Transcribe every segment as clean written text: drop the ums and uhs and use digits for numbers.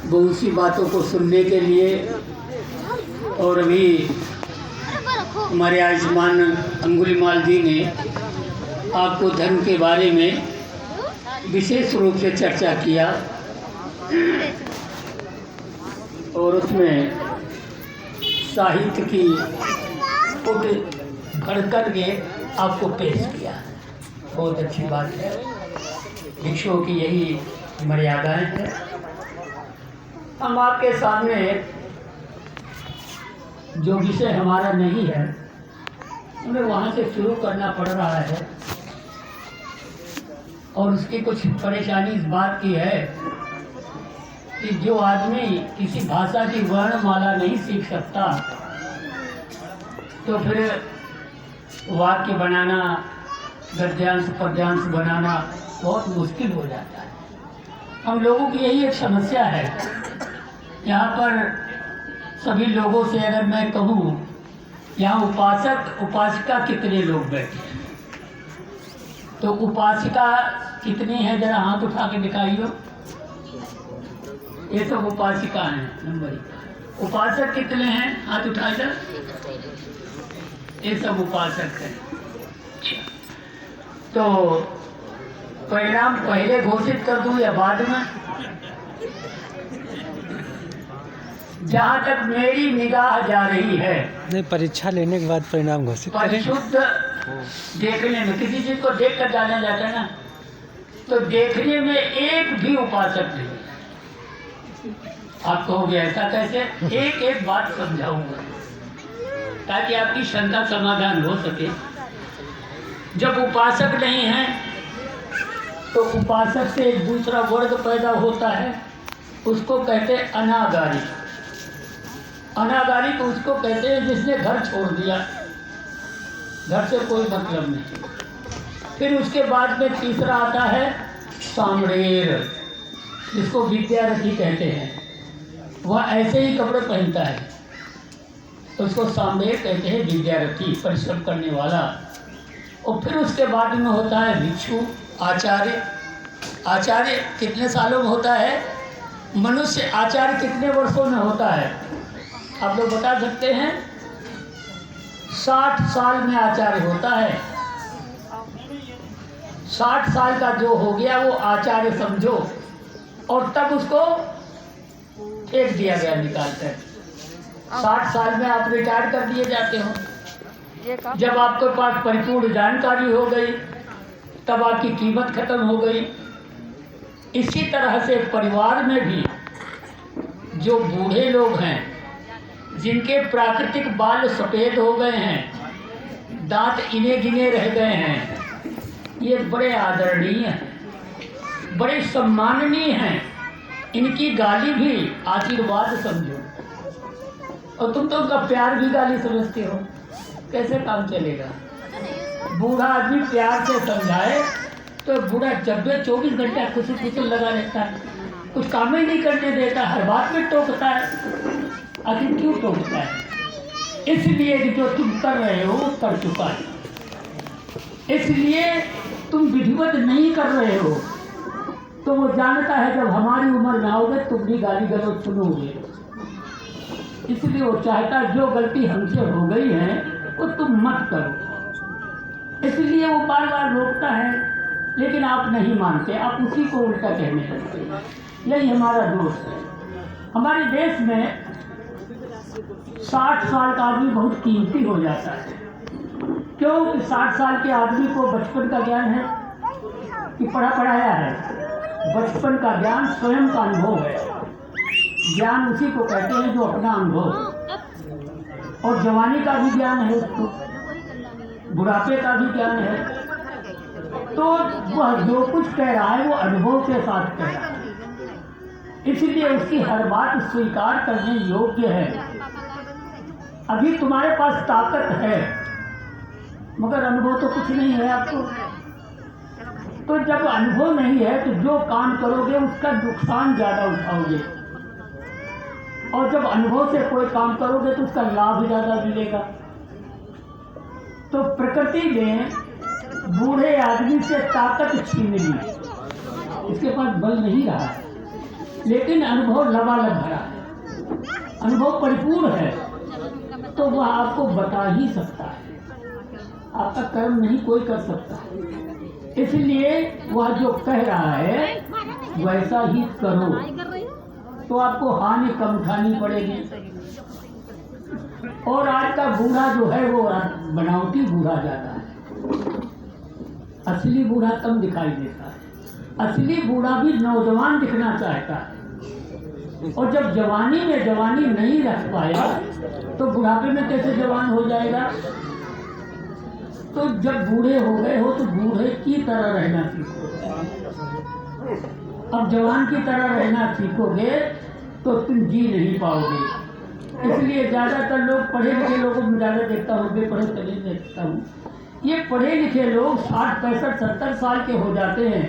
बहुत सी बातों को सुनने के लिए। और अभी हमारे आयुष्मान अंगुलीमाल जी ने आपको धर्म के बारे में विशेष रूप से चर्चा किया और उसमें साहित्य की उठ भर कर के आपको पेश किया। बहुत अच्छी बात है, भिक्षुओं की यही मर्यादाएं हैं। हम आपके सामने जो विषय हमारा नहीं है हमें वहाँ से शुरू करना पड़ रहा है और उसकी कुछ परेशानी इस बात की है कि जो आदमी किसी भाषा की वर्णमाला नहीं सीख सकता तो फिर वाक्य बनाना, गद्यांश पद्यांश बनाना बहुत मुश्किल हो जाता है। हम लोगों की यही एक समस्या है। यहाँ पर सभी लोगों से अगर मैं कहूँ यहाँ उपासक उपासिका कितने लोग बैठे हैं तो उपासिका कितनी है, जरा हाथ उठा के दिखाइए। ये सब उपासिका हैं नंबर 1। उपासक कितने हैं, हाथ उठाइए। ये सब उपासक हैं। तो परिणाम पहले घोषित कर दूं या बाद में? जहाँ तक मेरी निगाह जा रही है, नहीं, परीक्षा लेने के बाद परिणाम घोषित करें। परिशुद्ध देखने में, किसी चीज को देख कर जाना जाता है ना, तो देखने में एक भी उपासक नहीं। आप कहोगे ऐसा कैसे? एक एक बात समझाऊंगा ताकि आपकी शंका समाधान हो सके। जब उपासक नहीं है तो उपासक से एक दूसरा वर्ग पैदा होता है, उसको कहते हैं अनागारी। अनागारी को उसको कहते हैं जिसने घर छोड़ दिया, घर से कोई मतलब नहीं। फिर उसके बाद में तीसरा आता है सामड़ेर, जिसको विद्यार्थी कहते हैं। वह ऐसे ही कपड़े पहनता है, उसको सामड़ेर कहते हैं, विद्यार्थी, परिश्रम करने वाला। और फिर उसके बाद में होता है भिक्षु, आचार्य। आचार्य कितने सालों में होता है? मनुष्य आचार्य कितने वर्षों में होता है आप लोग बता सकते हैं? 60 साल में आचार्य होता है। 60 साल का जो हो गया वो आचार्य समझो, और तब उसको फेंक दिया गया निकाल कर। 60 साल में आप रिटायर कर दिए जाते हो। जब आपके पास परिपूर्ण जानकारी हो गई तब आपकी कीमत खत्म हो गई। इसी तरह से परिवार में भी जो बूढ़े लोग हैं, जिनके प्राकृतिक बाल सफ़ेद हो गए हैं, दांत इने गिने रह गए हैं, ये बड़े आदरणीय हैं, बड़े सम्माननीय हैं। इनकी गाली भी आशीर्वाद समझो, और तुम तो उनका प्यार भी गाली समझते हो। कैसे काम चलेगा? बूढ़ा आदमी प्यार से समझाए तो बूढ़ा जब 24 घंटे खुशी लगा रहता है, कुछ काम ही नहीं करने देता, हर बात में टोकता है। आखिर क्यों टोकता है? इसलिए कि जो तुम कर रहे हो वो कर चुका है, इसलिए तुम विधिवत नहीं कर रहे हो। तो वो जानता है जब हमारी उम्र में आओगे तुम भी गाली गलौज सुनोगे, इसलिए वो चाहता है जो गलती हमसे हो गई है वो तुम मत करो। इसलिए वो बार बार रोकता है, लेकिन आप नहीं मानते, आप उसी को उल्टा कहने लगते हैं। यही हमारा दोष है। हमारे देश में 60 साल का आदमी बहुत कीमती हो जाता है। क्यों? 60 साल के आदमी को बचपन का ज्ञान है कि पढ़ाया है। बचपन का ज्ञान स्वयं का अनुभव है। ज्ञान उसी को कहते हैं जो अपना अनुभव, और जवानी का भी ज्ञान है उसको, बुढ़ापे का भी ज्ञान है। तो वह जो कुछ कह रहा है वो अनुभव के साथ कह रहा है, इसलिए उसकी हर बात स्वीकार करने योग्य है। अभी तुम्हारे पास ताकत है मगर अनुभव तो कुछ नहीं है आपको। तो जब अनुभव नहीं है तो जो काम करोगे उसका नुकसान ज़्यादा उठाओगे, और जब अनुभव से कोई काम करोगे तो उसका लाभ ज़्यादा मिलेगा। तो प्रकृति ने बूढ़े आदमी से ताकत छीन ली, इसके पास बल नहीं रहा। लेकिन अनुभव लबालब भरा है, अनुभव परिपूर्ण है, तो वह आपको बता ही सकता है, आपका कर्म नहीं कोई कर सकता। इसलिए वह जो कह रहा है वैसा ही करो, तो आपको हानि कम उठानी पड़ेगी। और आज का बूढ़ा जो है वो बनावटी बूढ़ा ज्यादा है, असली बूढ़ा कम दिखाई देता है। असली बूढ़ा भी नौजवान दिखना चाहता है, और जब जवानी में जवानी नहीं रख पाया तो बुढ़ापे में कैसे जवान हो जाएगा। तो जब बूढ़े हो गए हो तो बूढ़े की तरह रहना सीखो। अब जवान की तरह रहना सीखोगे तो तुम जी नहीं पाओगे। इसलिए ज़्यादातर लोग पढ़े लिखे लोगों को ज़्यादा देखता हूँ, बेपढ़े तो नहीं देखता हूँ। ये पढ़े लिखे लोग 60, 65, 70 साल के हो जाते हैं,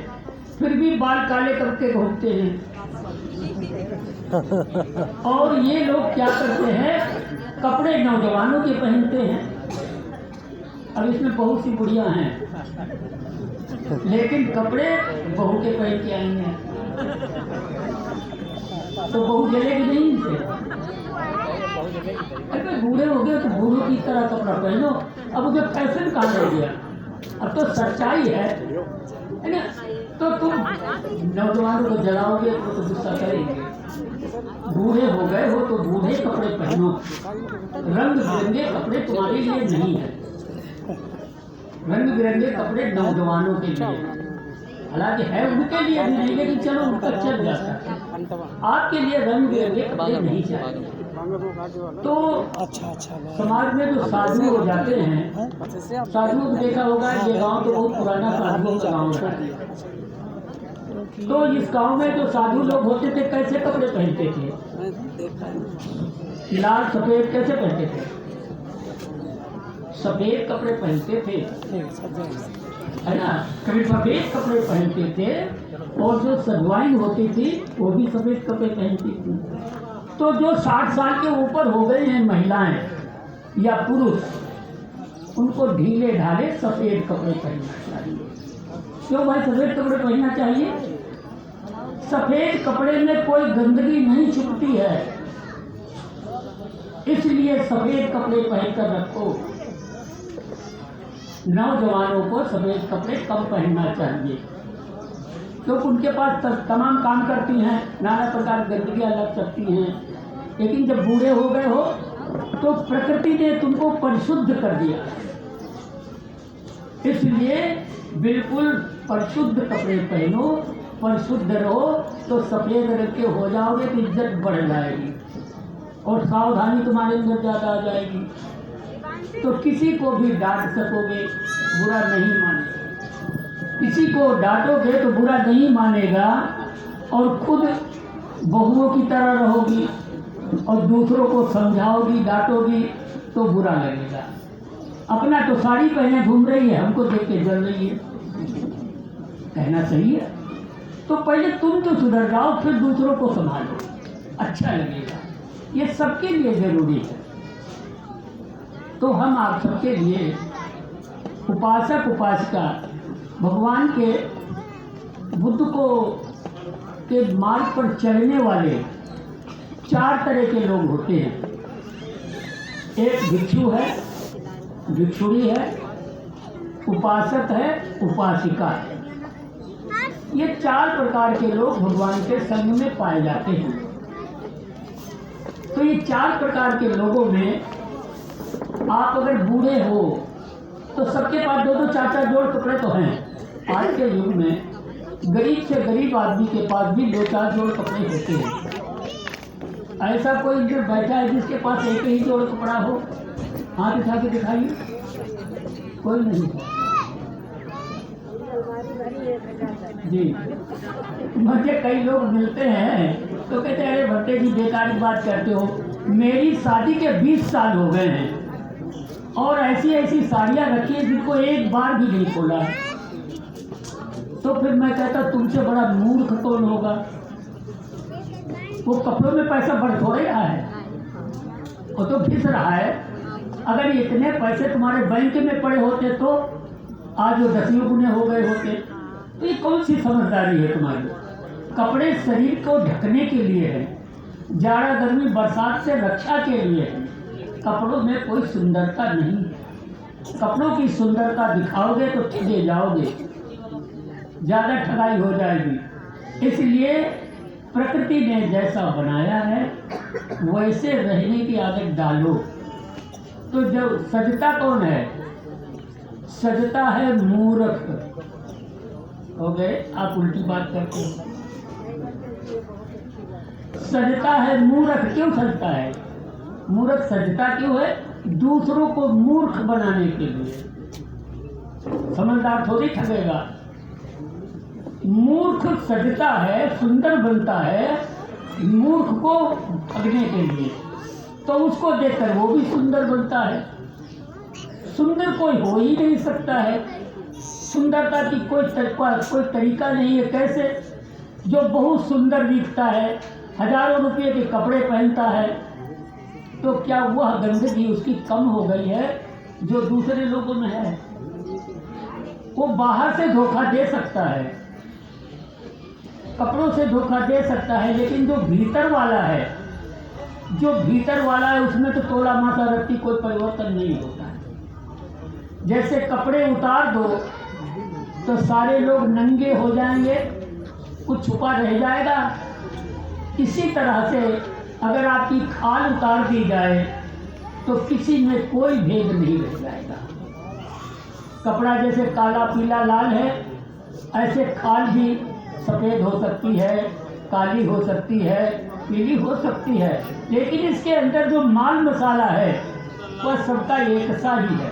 फिर भी बाल काले करके घूमते हैं। और ये लोग क्या करते हैं, कपड़े नौजवानों के पहनते हैं। अब इसमें बहुत सी बुढ़िया हैं, लेकिन कपड़े बहू के पहन के आई हैं, तो बहू जलेगी नहीं इनसे। अगर बूढ़े हो गए तो बूढ़ों की तरह कपड़ा पहनो। अब उधर फैशन कहाँ रह गया, अब तो सच्चाई है ना। तो तुम नौजवानों को जलाओगे तो गुस्सा करेंगे। बूढ़े हो गए हो तो बूढ़े कपड़े पहनो, रंग बिरंगे कपड़े तुम्हारे लिए नहीं है। रंग बिरंगे कपड़े नौजवानों के लिए, हालांकि है उनके लिए भी नहीं, लेकिन चलो उनका चल जाता है। आपके लिए रंग बिरंगे कपड़े नहीं चाहिए। तो अच्छा समाज में जो साधु हो जाते हैं, साधुओं को देखा होगा, ये गांव तो बहुत पुराना साधुओं का गाँव है। तो इस गांव में जो साधु लोग होते थे कैसे कपड़े पहनते थे, लाल सफेद कैसे पहनते थे, सफेद कपड़े पहनते थे, है ना। कभी सफेद कपड़े पहनते थे, और जो सधवाइन होती थी वो भी सफेद कपड़े पहनती थी। तो जो 60 साल के ऊपर हो गए हैं महिलाएं या पुरुष, उनको ढीले ढाले सफेद कपड़े पहनना चाहिए। क्यों भाई सफेद कपड़े पहनना चाहिए? सफेद कपड़े में कोई गंदगी नहीं छुपती है, इसलिए सफेद कपड़े पहनकर रखो। नौजवानों को सफेद कपड़े कम पहनना चाहिए, क्योंकि उनके पास तमाम काम करती हैं, नाना प्रकार गंदगियाँ लग सकती हैं। लेकिन जब बूढ़े हो गए हो तो प्रकृति ने तुमको परिशुद्ध कर दिया, इसलिए बिल्कुल परिशुद्ध कपड़े पहनो, परिशुद्ध रहो, तो सफेद रंग के हो जाओगे तो इज्जत बढ़ जाएगी और सावधानी तुम्हारे अंदर ज़्यादा आ जाएगी। तो किसी को भी डांट सकोगे, बुरा नहीं मानेगा। किसी को डांटोगे तो बुरा नहीं मानेगा, और खुद बहुओं की तरह रहोगी और दूसरों को समझाओगी, डांटोगी तो बुरा लगेगा। अपना तो साड़ी पहने घूम रही है, हमको देख के जल रही है, कहना सही है। तो पहले तुम तो सुधर जाओ, फिर दूसरों को संभालो, अच्छा लगेगा। ये सबके लिए जरूरी है। तो हम आप सबके लिए उपासक उपासिका, भगवान के बुद्ध को के मार्ग पर चलने वाले 4 तरह के लोग होते हैं। एक भिक्षु है, भिक्षुणी है, उपासक है, उपासिका है। ये 4 प्रकार के लोग भगवान के संग में पाए जाते हैं। तो ये 4 प्रकार के लोगों में आप अगर बूढ़े हो तो सबके पास 2-2, 4-4 जोड़ कपड़े तो हैं। आज के युग में गरीब से गरीब आदमी के पास भी 2-4 जोड़ कपड़े होते हैं। ऐसा कोई जो बैठा है जिसके पास एक ही जोड़ कपड़ा हो, हाथ उठा के दिखाइए, कोई नहीं है जी। मुझे कई लोग मिलते हैं तो कहते हैं, अरे भट्टे जी बेकार की बात करते हो, मेरी शादी के 20 साल हो गए हैं और ऐसी ऐसी साड़ियाँ रखी है जिनको एक बार भी नहीं खोला है। तो फिर मैं कहता तुमसे बड़ा मूर्ख कौन होगा, वो कपड़ों में पैसा बढ़ थोड़े रहा है, वो तो घिस रहा है। अगर इतने पैसे तुम्हारे बैंक में पड़े होते तो आज वो 10 गुने हो गए होते। तो ये कौन सी समझदारी है तुम्हारी? कपड़े शरीर को ढकने के लिए है, जाड़ा गर्मी बरसात से रक्षा के लिए है। कपड़ों में कोई सुंदरता नहीं है। कपड़ों की सुंदरता दिखाओगे तो ठगे जाओगे, ज़्यादा ठगाई हो जाएगी। इसलिए प्रकृति ने जैसा बनाया है वैसे रहने की आदत डालो। तो जो सजता कौन है? सजता है मूर्ख। हो गए आप उल्टी बात करते हो। सजता है मूर्ख। क्यों सजता है? मूर्ख सजता क्यों है? दूसरों को मूर्ख बनाने के लिए। समझदार थोड़ी ठगेगा। मूर्ख सजता है, सुंदर बनता है मूर्ख को ठगने के लिए, तो उसको देखकर वो भी सुंदर बनता है। सुंदर कोई हो ही नहीं सकता है। सुंदरता की कोई तरीका नहीं है। कैसे? जो बहुत सुंदर दिखता है, हजारों रुपये के कपड़े पहनता है, तो क्या वह गंदगी उसकी कम हो गई है जो दूसरे लोगों में है? वो बाहर से धोखा दे सकता है, कपड़ों से धोखा दे सकता है, लेकिन जो भीतर वाला है उसमें तो तोला मासा रत्ती कोई परिवर्तन नहीं होता है। जैसे कपड़े उतार दो तो सारे लोग नंगे हो जाएंगे, कुछ छुपा रह जाएगा। इसी तरह से अगर आपकी खाल उतार दी जाए तो किसी में कोई भेद नहीं रह जाएगा। कपड़ा जैसे काला पीला लाल है, ऐसे खाल भी सफ़ेद हो सकती है, काली हो सकती है, पीली हो सकती है, लेकिन इसके अंदर जो माल मसाला है वह सबका एक सा ही है।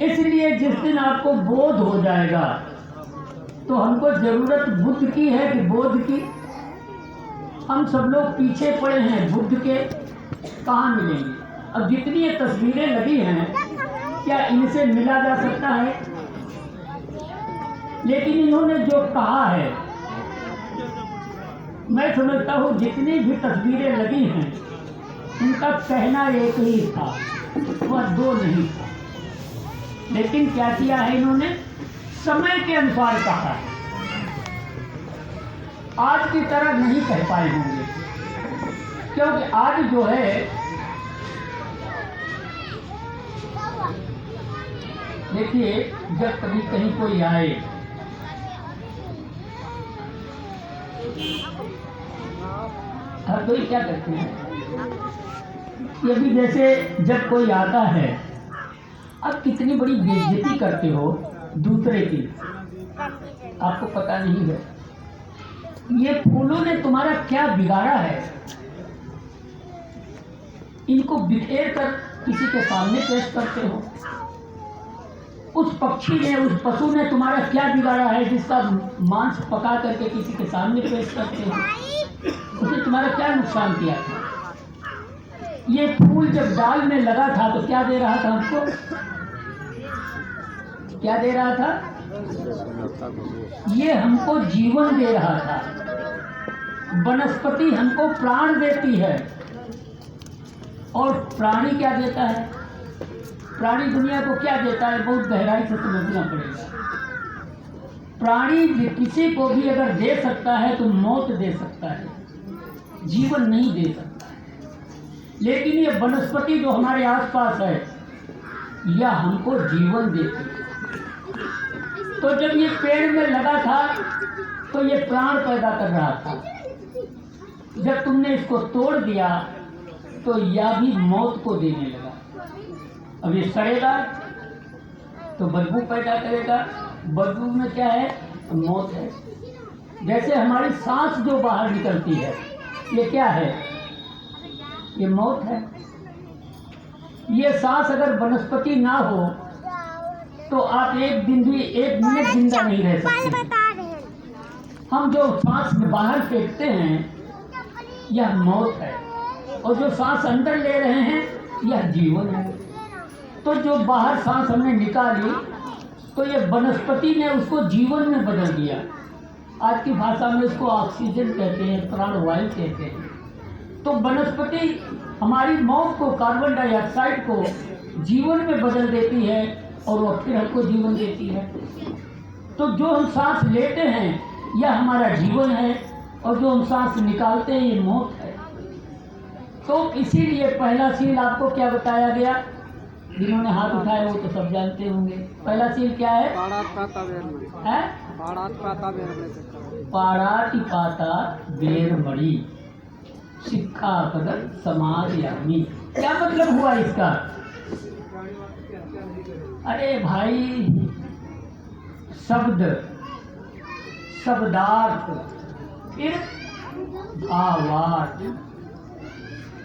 इसलिए जिस दिन आपको बोध हो जाएगा, तो हमको ज़रूरत बुद्ध की है कि बोध की? हम सब लोग पीछे पड़े हैं बुद्ध के, कहाँ मिलेंगे? अब जितनी ये तस्वीरें लगी हैं, क्या इनसे मिला जा सकता है? लेकिन इन्होंने जो कहा है, मैं समझता हूँ जितनी भी तस्वीरें लगी हैं उनका कहना एक ही था, वह दो नहीं था। लेकिन क्या किया है इन्होंने? समय के अनुसार कहा है। आज की तरह नहीं कह पाए होंगे, क्योंकि आज जो है देखिए, जब कभी कहीं कोई आए, हर कोई क्या करते हैं, ये भी जैसे जब कोई आता है, अब कितनी बड़ी बेइज्जती करते हो दूसरे की, आपको पता नहीं है। ये फूलों ने तुम्हारा क्या बिगाड़ा है? इनको बिखेर कर किसी के सामने पेश करते हो। उस पक्षी ने, उस पशु ने तुम्हारा क्या बिगाड़ा है जिसका मांस पका करके किसी के सामने पेश करते हो? उसने तुम्हारा क्या नुकसान किया था? ये फूल जब डाल में लगा था तो क्या दे रहा था हमको? क्या दे रहा था? ये हमको जीवन दे रहा था। वनस्पति हमको प्राण देती है। और प्राणी क्या देता है? प्राणी दुनिया को क्या देता है? बहुत गहराई से समझना पड़ेगा। प्राणी किसी को भी अगर दे सकता है तो मौत दे सकता है, जीवन नहीं दे सकता है। लेकिन ये वनस्पति जो हमारे आसपास है, यह हमको जीवन देती है। तो जब ये पेड़ में लगा था तो ये प्राण पैदा कर रहा था। जब तुमने इसको तोड़ दिया तो यह भी मौत को देने लगा। अब ये सड़ेगा तो बदबू पैदा करेगा। बदबू में क्या है? मौत है। जैसे हमारी सांस जो बाहर निकलती है, ये क्या है? ये मौत है। ये सांस अगर वनस्पति ना हो तो आप एक मिनट जिंदा नहीं रह सकते। हम जो सांस बाहर फेंकते हैं यह मौत है, और जो सांस अंदर ले रहे हैं यह जीवन है। तो जो बाहर सांस हमने निकाली तो ये वनस्पति ने उसको जीवन में बदल दिया। आज की भाषा में इसको ऑक्सीजन कहते हैं, प्राणवायु कहते हैं। तो वनस्पति हमारी मौत को, कार्बन डाइऑक्साइड को जीवन में बदल देती है और वह फिर हमको जीवन देती है। तो जो हम सांस लेते हैं यह हमारा जीवन है और जो हम सांस निकालते हैं ये मौत है। तो इसीलिए पहला सील आपको क्या बताया गया, जिन्होंने हाथ उठाए वो तो सब जानते होंगे। पहला सील क्या है? पाड़ातिपाता बेरमणि शिक्षापद समादयामि। क्या मतलब हुआ इसका? अरे भाई, शब्द, शब्दार्थ, फिर भावार्थ,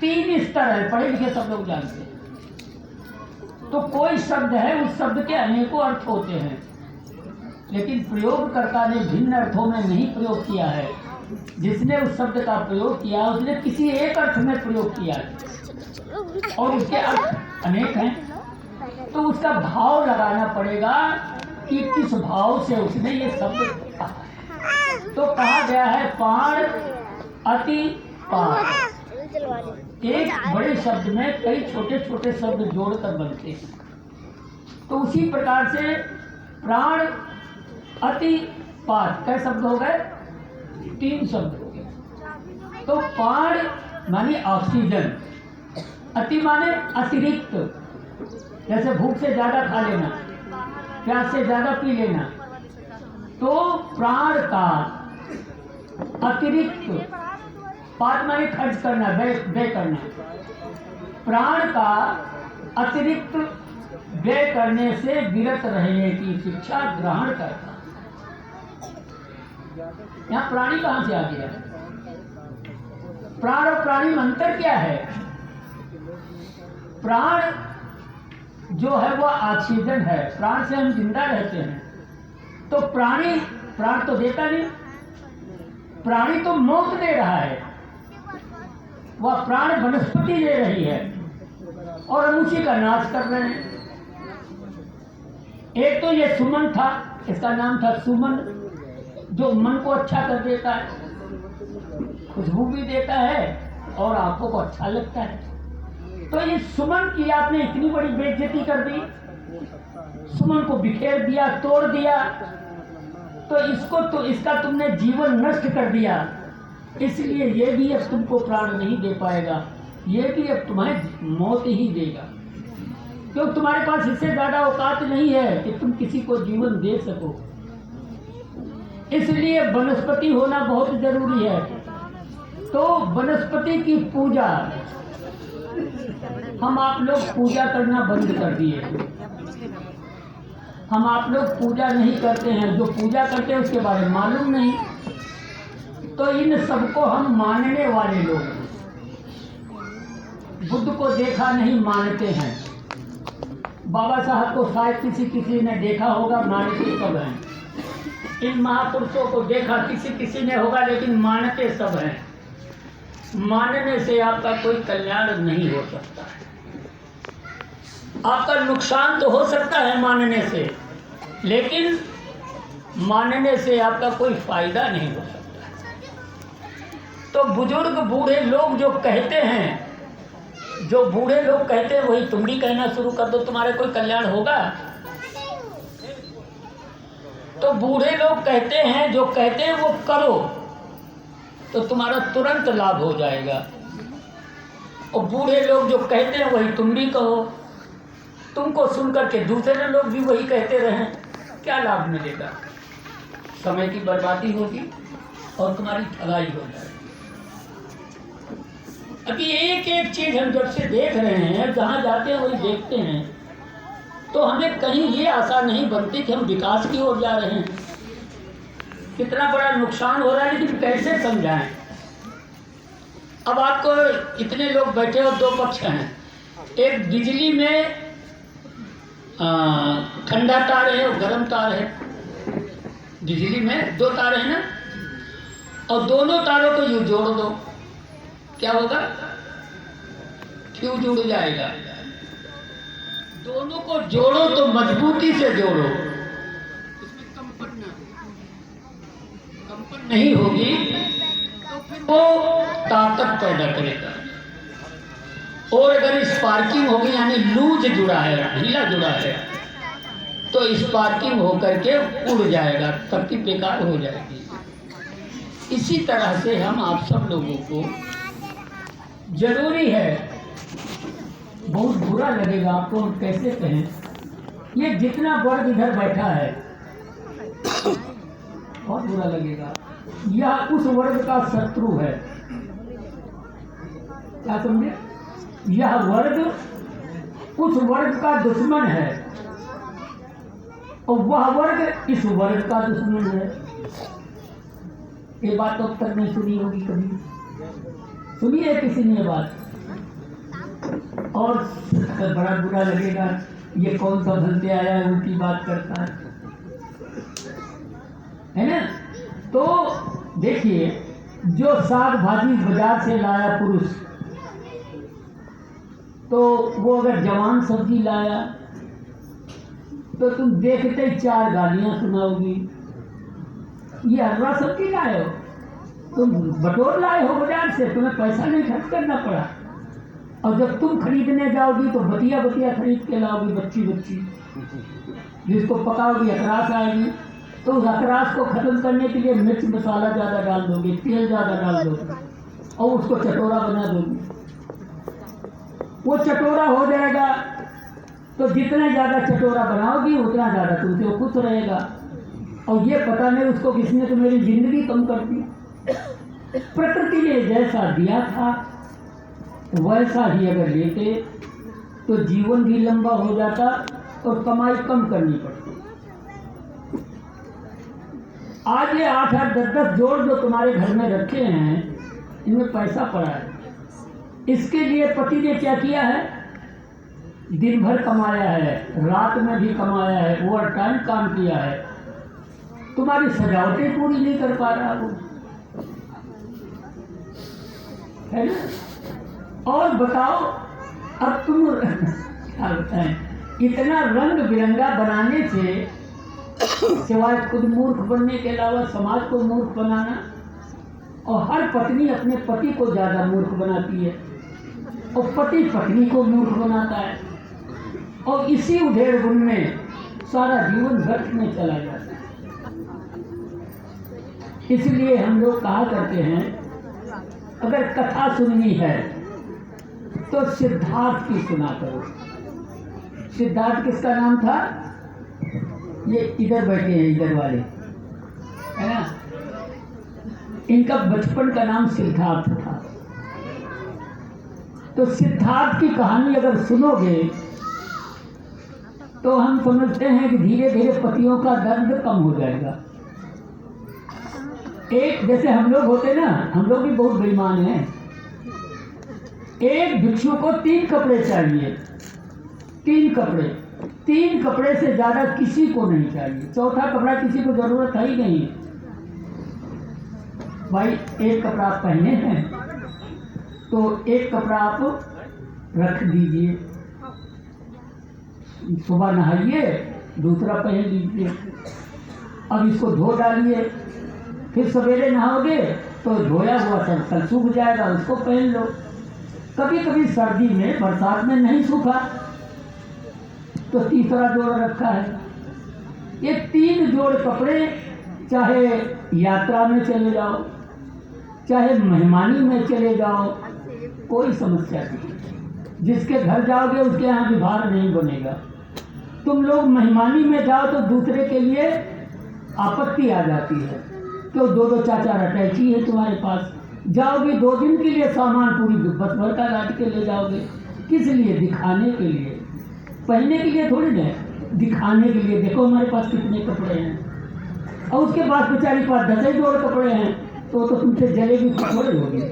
3 स्तर है, पढ़े लिखे सब लोग जानते हैं। तो कोई शब्द है, उस शब्द के अनेकों अर्थ होते हैं, लेकिन प्रयोगकर्ता ने भिन्न अर्थों में नहीं प्रयोग किया है। जिसने उस शब्द का प्रयोग किया उसने किसी एक अर्थ में प्रयोग किया है और उसके अर्थ अनेक हैं। तो उसका भाव लगाना पड़ेगा कि किस भाव से उसने ये शब्द कहा है। तो कहा गया है पाण अति पात। एक बड़े शब्द में कई छोटे छोटे शब्द जोड़कर बनते हैं। तो उसी प्रकार से प्राण अति पात कै शब्द हो गए? 3 शब्द हो गए। तो प्राण माने ऑक्सीजन, अति माने अतिरिक्त, जैसे भूख से ज्यादा खा लेना, प्यास से ज्यादा पी लेना। तो प्राण का अतिरिक्त, पात माने खर्च करना, व्यय करना। प्राण का अतिरिक्त व्यय करने से विरत रहने की शिक्षा ग्रहण करना। यहाँ प्राणी कहाँ से आ गया? प्राण और प्राणी में अंतर क्या है? प्राण जो है वह ऑक्सीजन है, प्राण से हम जिंदा रहते हैं। तो प्राण तो देता नहीं, प्राणी तो मौत दे रहा है, वह प्राण वनस्पति दे रही है और हम उसी का नाश कर रहे हैं। एक तो ये सुमन था, इसका नाम था सुमन, जो मन को अच्छा कर देता है, खुशबू भी देता है और आंखों को अच्छा लगता है। तो ये सुमन की आपने इतनी बड़ी बेइज्जती कर दी, सुमन को बिखेर दिया, तोड़ दिया। तो इसका तुमने जीवन नष्ट कर दिया, इसलिए ये भी अब तुमको प्राण नहीं दे पाएगा, ये भी अब तुम्हें मौत ही देगा, क्योंकि तुम्हारे पास इससे ज्यादा औकात नहीं है कि तुम किसी को जीवन दे सको। इसलिए वनस्पति होना बहुत जरूरी है। तो वनस्पति की पूजा, हम आप लोग पूजा करना बंद कर दिए। हम आप लोग पूजा नहीं करते हैं, जो पूजा करते हैं उसके बारे में मालूम नहीं। तो इन सबको हम मानने वाले लोग, बुद्ध को देखा नहीं मानते हैं, बाबा साहब को शायद किसी ने देखा होगा, मानते सब हैं। इन महापुरुषों को देखा किसी ने होगा, लेकिन मानते सब हैं। मानने से आपका कोई कल्याण नहीं हो सकता है, आपका नुकसान तो हो सकता है मानने से, लेकिन मानने से आपका कोई फायदा नहीं हो सकता। तो बुजुर्ग बूढ़े लोग जो कहते हैं, जो बूढ़े लोग कहते हैं वही तुम भी कहना शुरू कर दो, तुम्हारे कोई कल्याण होगा। तो बूढ़े लोग कहते हैं, जो कहते हैं वो करो तो तुम्हारा तुरंत लाभ हो जाएगा। और बूढ़े लोग जो कहते हैं वही तुम भी कहो, तुमको सुन करके दूसरे लोग भी वही कहते रहें, क्या लाभ मिलेगा? समय की बर्बादी होगी और तुम्हारी ठगाई हो जाएगी। अभी एक एक चीज हम जब से देख रहे हैं, जहाँ जाते हैं वही देखते हैं, तो हमें कहीं ये आशा नहीं बनती कि हम विकास की ओर जा रहे हैं। कितना बड़ा नुकसान हो रहा है, लेकिन कैसे समझाएं? अब आपको इतने लोग बैठे हो, 2 पक्ष हैं। एक बिजली में ठंडा तार है और गर्म तार है। बिजली में 2 तार है ना, और दोनों तारों को यूं जोड़ दो, क्या होगा? फ्यूज जुड़ जाएगा। दोनों को जोड़ो तो मजबूती से जोड़ो, उसमें कंपन नहीं होगी तो फिर वो ताकत पैदा करेगा। और अगर स्पार्किंग होगी, यानी लूज जुड़ा है, ढीला जुड़ा है, तो स्पार्किंग होकर के उड़ जाएगा, सबकी बेकार हो जाएगी। इसी तरह से हम आप सब लोगों को जरूरी है, बहुत बुरा लगेगा आपको, हम कैसे कहें, ये जितना वर्ग इधर बैठा है बहुत बुरा लगेगा, यह उस वर्ग का शत्रु है। क्या समझे? यह वर्ग उस वर्ग का दुश्मन है और वह वर्ग इस वर्ग का दुश्मन है। ये बात तो अब तक नहीं सुनी होगी कभी, सुनी है किसी ने बात? और बड़ा बुरा लगेगा, ये कौन सा भलते आया है उल्टी बात करता है ना? तो देखिए, जो साग भाजी बाजार से लाया पुरुष, तो वो अगर जवान सब्जी लाया तो तुम देखते ही 4 गालियां सुनाओगी। ये हलवा सब्जी लाए हो, तुम बटोर लाए हो बाजार से, तुम्हें पैसा नहीं खर्च करना पड़ा। और जब तुम खरीदने जाओगी तो बतिया बतिया खरीद के लाओगी, बच्ची बच्ची, जिसको पकाओगी अकरास आएगी, तो उस अकरास को खत्म करने के लिए मिर्च मसाला ज़्यादा डाल दोगे, तेल ज़्यादा डाल दोगे और उसको चटोरा बना दोगी। वो चटोरा हो जाएगा तो जितना ज़्यादा चटोरा बनाओगी उतना ज़्यादा तुमसे वो खुश रहेगा। और ये पता नहीं उसको किसने तो मेरी जिंदगी कम कर दी। प्रकृति ने जैसा दिया था वैसा ही अगर लेते तो जीवन भी लंबा हो जाता और कमाई कम करनी पड़ती। आज ये 8-8, 10-10 जोड़ जो तुम्हारे घर में रखे हैं, इनमें पैसा पड़ा है। इसके लिए पति ने क्या किया है? दिन भर कमाया है, रात में भी कमाया है, ओवर टाइम काम किया है, तुम्हारी सजावटें पूरी नहीं कर पा रहा वो, है ना? और बताओ अब तुम क्या बताएं, इतना रंग बिरंगा बनाने से सिवाय खुद मूर्ख बनने के अलावा समाज को मूर्ख बनाना। और हर पत्नी अपने पति को ज़्यादा मूर्ख बनाती है और पति पत्नी को मूर्ख बनाता है, और इसी उधेड़ बुन में सारा जीवन व्यर्थ में चला जाता है। इसलिए हम लोग कहा करते हैं, अगर कथा सुननी है तो सिद्धार्थ की सुना करो। सिद्धार्थ किसका नाम था? ये इधर बैठे हैं, इधर वाले, है ना? इनका बचपन का नाम सिद्धार्थ था। तो सिद्धार्थ की कहानी अगर सुनोगे तो हम समझते हैं कि धीरे धीरे पतियों का दर्द कम हो जाएगा। एक जैसे हम लोग होते ना, हम लोग भी बहुत बेईमान हैं। एक भिक्षु को 3 कपड़े चाहिए, 3 कपड़े, 3 कपड़े से ज़्यादा किसी को नहीं चाहिए। चौथा कपड़ा किसी को ज़रूरत है ही नहीं। भाई एक कपड़ा आप पहने हैं तो एक कपड़ा आप रख दीजिए, सुबह नहाइए, दूसरा पहन लीजिए, अब इसको धो डालिए, फिर सवेरे नहाओगे तो धोया हुआ कल सूख जाएगा, उसको पहन लो। कभी कभी सर्दी में, बरसात में नहीं सूखा तो तीसरा जोड़ रखा है। ये 3 जोड़ कपड़े, चाहे यात्रा में चले जाओ, चाहे मेहमानी में चले जाओ, कोई समस्या नहीं। जिसके घर जाओगे उसके यहाँ भी भार नहीं बनेगा। तुम लोग मेहमानी में जाओ तो दूसरे के लिए आपत्ति आ जाती है, तो 2-2 4-4 अटैची है तुम्हारे पास। जाओगे 2 दिन के लिए, सामान पूरी बस भर का लाद के ले जाओगे। किस लिए? दिखाने के लिए, पहनने के लिए थोड़ी ना, दिखाने के लिए। देखो हमारे पास कितने कपड़े हैं। और उसके पास बेचारी पास 10 जोड़ कपड़े हैं, तो तुमसे जलेबी थोड़ी होगी।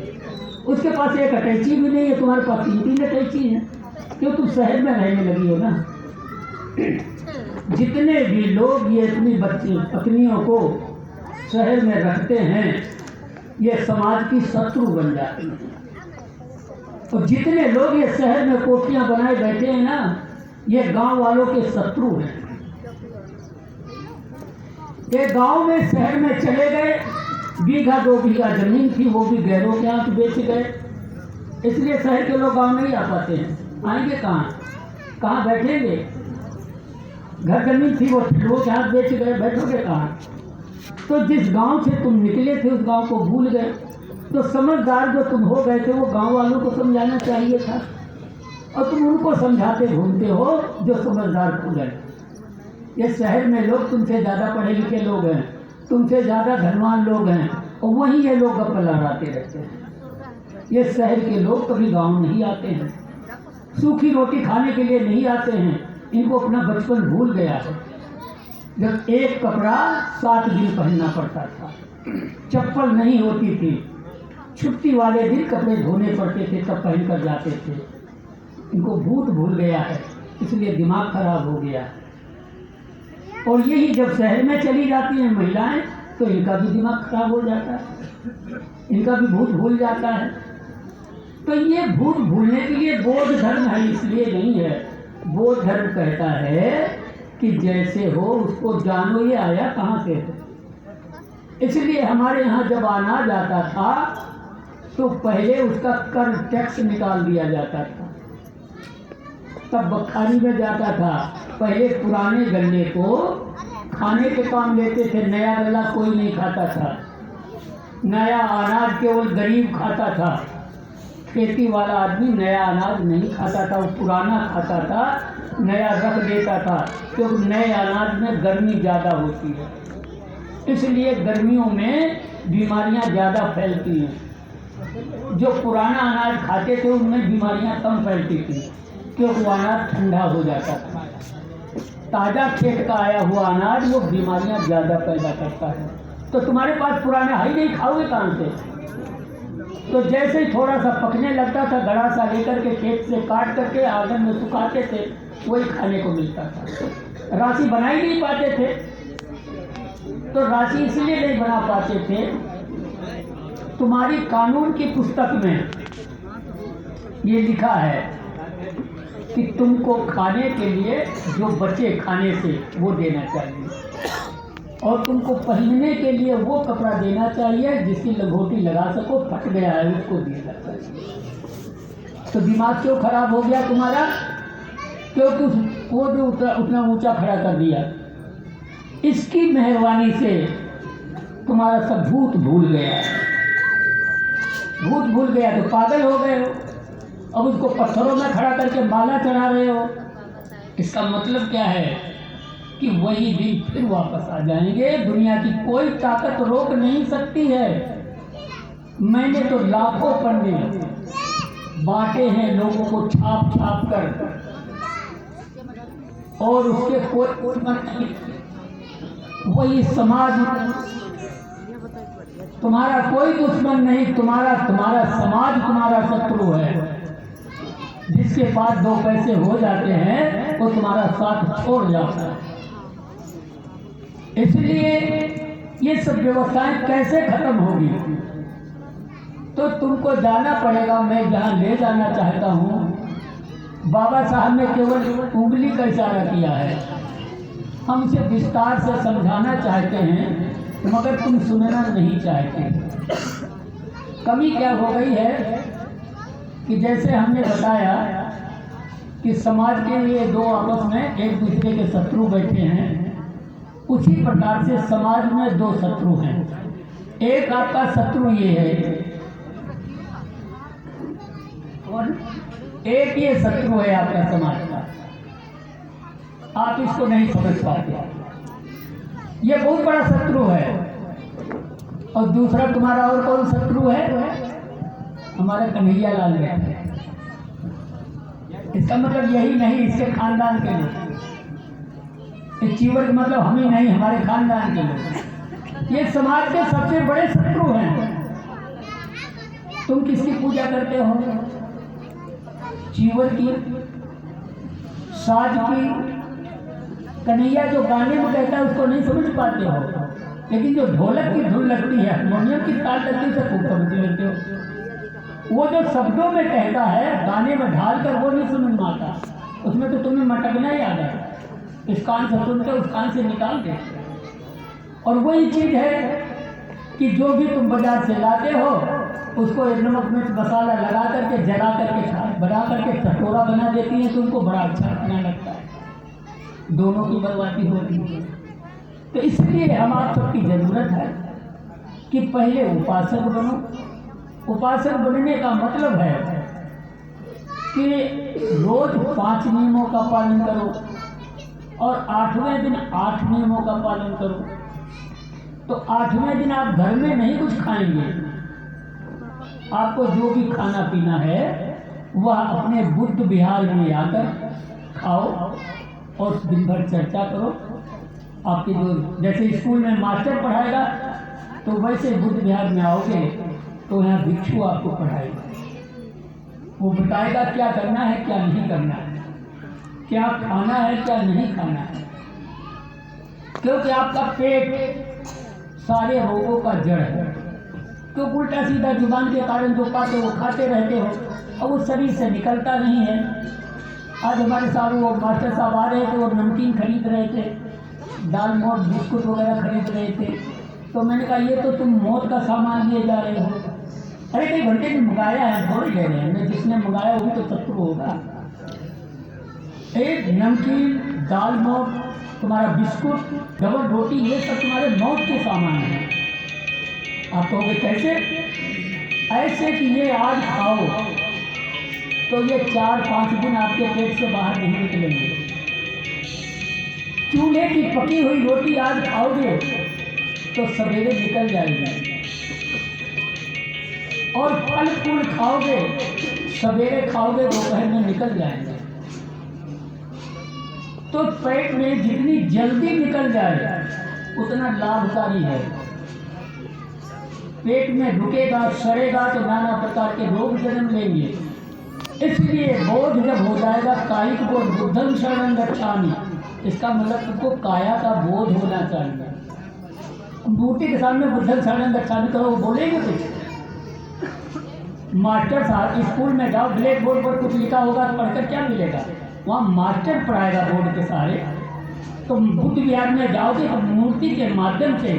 उसके पास एक अटैची भी नहीं है, तुम्हारे पास 3-3 अटैची हैं, क्यों? तुम शहर में रहने लगी हो ना। जितने भी लोग ये अपनी पत्नियों को शहर में रखते हैं, ये समाज की शत्रु बन जाती हैं। और जितने लोग ये शहर में कोठियां बनाए बैठे हैं ना, ये गांव वालों के शत्रु हैं। ये गांव में, शहर में चले गए, 1-2 बीघा जमीन थी वो भी गैरों के हाथ बेच गए। इसलिए शहर के लोग गांव नहीं आ पाते हैं। आएंगे कहाँ? कहाँ बैठेंगे? घर जमीन थी वो के हाथ बेच गए, बैठोगे कहाँ? तो जिस गांव से तुम निकले थे उस गांव को भूल गए। तो समझदार जो तुम हो गए थे वो गांव वालों को समझाना चाहिए था, और तुम उनको समझाते घूमते हो जो समझदार हो गए। ये शहर में लोग तुमसे ज़्यादा पढ़े लिखे लोग हैं, तुमसे ज़्यादा धनवान लोग हैं, और वहीं ये लोग गप्पा लड़ाते रहते हैं। ये शहर के लोग कभी गांव नहीं आते हैं, सूखी रोटी खाने के लिए नहीं आते हैं। इनको अपना बचपन भूल गया है, जब एक कपड़ा 7 दिन पहनना पड़ता था, चप्पल नहीं होती थी, छुट्टी वाले दिन कपड़े धोने पड़ते थे, तब पहन कर जाते थे। इनको भूत भूल गया है, इसलिए दिमाग खराब हो गया। और यही जब शहर में चली जाती हैं महिलाएं तो इनका भी दिमाग खराब हो जाता है, इनका भी भूत भूल जाता है। तो ये भूत भूलने के लिए बौद्ध धर्म है, इसलिए नहीं है। बौद्ध धर्म कहता है कि जैसे हो उसको जानो, ये आया कहाँ से है। इसलिए हमारे यहाँ जब अनाज आता था तो पहले उसका कर टैक्स निकाल दिया जाता था, तब बखारी में जाता था। पहले पुराने गन्ने को खाने के काम लेते थे, नया गल्ला कोई नहीं खाता था, नया अनाज केवल गरीब खाता था। खेती वाला आदमी नया अनाज नहीं खाता था, वो पुराना खाता था, नया रख देता था, क्योंकि नए अनाज में गर्मी ज़्यादा होती है, इसलिए गर्मियों में बीमारियां ज़्यादा फैलती हैं। जो पुराना अनाज खाते थे उनमें बीमारियां कम फैलती थी, क्योंकि वो अनाज ठंडा हो जाता था। ताज़ा खेत का आया हुआ अनाज वो बीमारियां ज़्यादा पैदा करता है। तो तुम्हारे पास पुराना है ही नहीं, खाओगे कहाँ से। तो जैसे ही थोड़ा सा पकने लगता था, गड़ा सा लेकर के खेत से काट करके आंगन में सुखाते थे, वही खाने को मिलता था। राशि बना ही नहीं पाते थे। तो राशि इसलिए नहीं बना पाते थे, तुम्हारी कानून की पुस्तक में ये लिखा है कि तुमको खाने के लिए जो बचे खाने से वो देना चाहिए, और तुमको पहनने के लिए वो कपड़ा देना चाहिए जिसकी लंगोटी लगा सको, फट गया है उसको देना चाहिए। तो दिमाग क्यों खराब हो गया तुम्हारा, क्योंकि वो जो उतना ऊंचा खड़ा कर दिया। इसकी मेहरबानी से तुम्हारा सब भूत भूल गया, भूत भूल गया तो पागल हो गए हो। अब उसको पत्थरों में खड़ा करके माला चढ़ा रहे हो। इसका मतलब क्या है कि वही दिन फिर वापस आ जाएंगे। दुनिया की कोई ताकत रोक नहीं सकती है। मैंने तो लाखों पन्ने बांटे हैं लोगों को छाप छाप कर, और उसके कोई नहीं। वही समाज, तुम्हारा कोई दुश्मन नहीं, तुम्हारा समाज तुम्हारा शत्रु है। जिसके पास 2 पैसे हो जाते हैं वो तुम्हारा साथ छोड़ जाता है। इसलिए ये सब व्यवस्थाएं कैसे खत्म होगी, तो तुमको जाना पड़ेगा। मैं जहाँ ले जाना चाहता हूँ, बाबा साहब ने केवल उंगली का इशारा किया है। हम इसे विस्तार से समझाना चाहते हैं, मगर तुम सुनना नहीं चाहते। कमी क्या हो गई है कि जैसे हमने बताया कि समाज के लिए 2 आपस में एक दूसरे के शत्रु बैठे हैं, उसी प्रकार से समाज में 2 शत्रु हैं। एक आपका शत्रु ये है और एक ये शत्रु है आपका समाज का। आप इसको नहीं समझ पाते। ये बहुत बड़ा शत्रु है। और दूसरा तुम्हारा और कौन शत्रु है? हमारा कन्हैया लाल है। इसका मतलब यही नहीं इसके खानदान के लोग, इस चीवर का मतलब हम ही नहीं, हमारे खानदान के लोग। ये समाज के सबसे बड़े शत्रु हैं। तुम किसकी पूजा करते हो? चीवर की, साज की। कन्हैया जो गाने में कहता है उसको नहीं समझ पाते हो, लेकिन जो ढोलक की धुन लगती है, हारमोनियम की ताल लगती है, खूब समझ लेते हो। वो जो शब्दों में कहता है गाने में ढाल कर, वो नहीं समझ में आता। उसमें तो तुम्हें मटकना ही आ जाए, इस कान से सुनते उस कान से निकाल दे। और वही चीज़ है कि जो भी तुम बाजार से लाते हो उसको एक नमक मिर्च मसाला लगा करके, जला करके, बना करके चटोरा बना देती है, तुमको बड़ा अच्छा लगना लगता है। दोनों की बर्बादी होती है। तो इसलिए हम आप सबकी ज़रूरत है कि पहले उपासक बनो। उपासक बनने का मतलब है कि रोज 5 नियमों का पालन करो और 8वें दिन 8 नियमों का पालन करो। तो 8वें दिन आप घर में नहीं कुछ खाएंगे, आपको जो भी खाना पीना है वह अपने बुद्ध विहार में आकर खाओ और दिन भर चर्चा करो। आपके जो जैसे स्कूल में मास्टर पढ़ाएगा तो वैसे बुद्ध विहार में आओगे तो यहाँ भिक्षु आपको पढ़ाएगा, वो बताएगा क्या करना है क्या नहीं करना है, क्या खाना है क्या नहीं खाना है। क्योंकि आपका पेट सारे रोगों का जड़ है। तो उल्टा सीधा जुबान के कारण जो पाते वो खाते रहते हो और वो शरीर से निकलता नहीं है। आज हमारे साथ वो मास्टर साहब आ रहे थे, वो नमकीन खरीद रहे थे, दाल मोट बिस्कुट वगैरह खरीद रहे थे। तो मैंने कहा ये तो तुम मौत का सामान लिए जा रहे हो। अरे कई घंटे में मंगाया है, थोड़ी ले रहे हैं, जिसने मंगाया वो भी तो शत्रु होगा। एक नमकीन, दाल मोट, तुम्हारा बिस्कुट, डबल रोटी, ये सब तुम्हारे मौत के सामान हैं। आप कहोगे कैसे? ऐसे कि ये आज खाओ तो ये 4-5 दिन आपके पेट से बाहर नहीं निकलेंगे। चूल्हे की पकी हुई रोटी आज खाओगे तो सवेरे निकल जाएगी, और फल फूल खाओगे सवेरे खाओगे दोपहर में निकल जाएंगे। तो पेट में जितनी जल्दी निकल जाए उतना लाभकारी है। पेट में रुकेगा सड़ेगा तो नाना प्रकार के रोग जन्म लेंगे। इसलिए बोध जब हो जाएगा कायिक बोध, बुद्धं शरणं गच्छामि, इसका मतलब तुमको काया का बोध होना चाहिए। मूर्ति के सामने बुद्धं शरणं गच्छामि करो, वो बोलेंगे कुछ? मास्टर साहब स्कूल में जाओ, ब्लैक बोर्ड पर कुछ लिखा होगा तो पढ़कर क्या मिलेगा? वहाँ मास्टर पढ़ाएगा बोर्ड के सारे। तो बुद्ध विहार में जाओगे तो मूर्ति के माध्यम से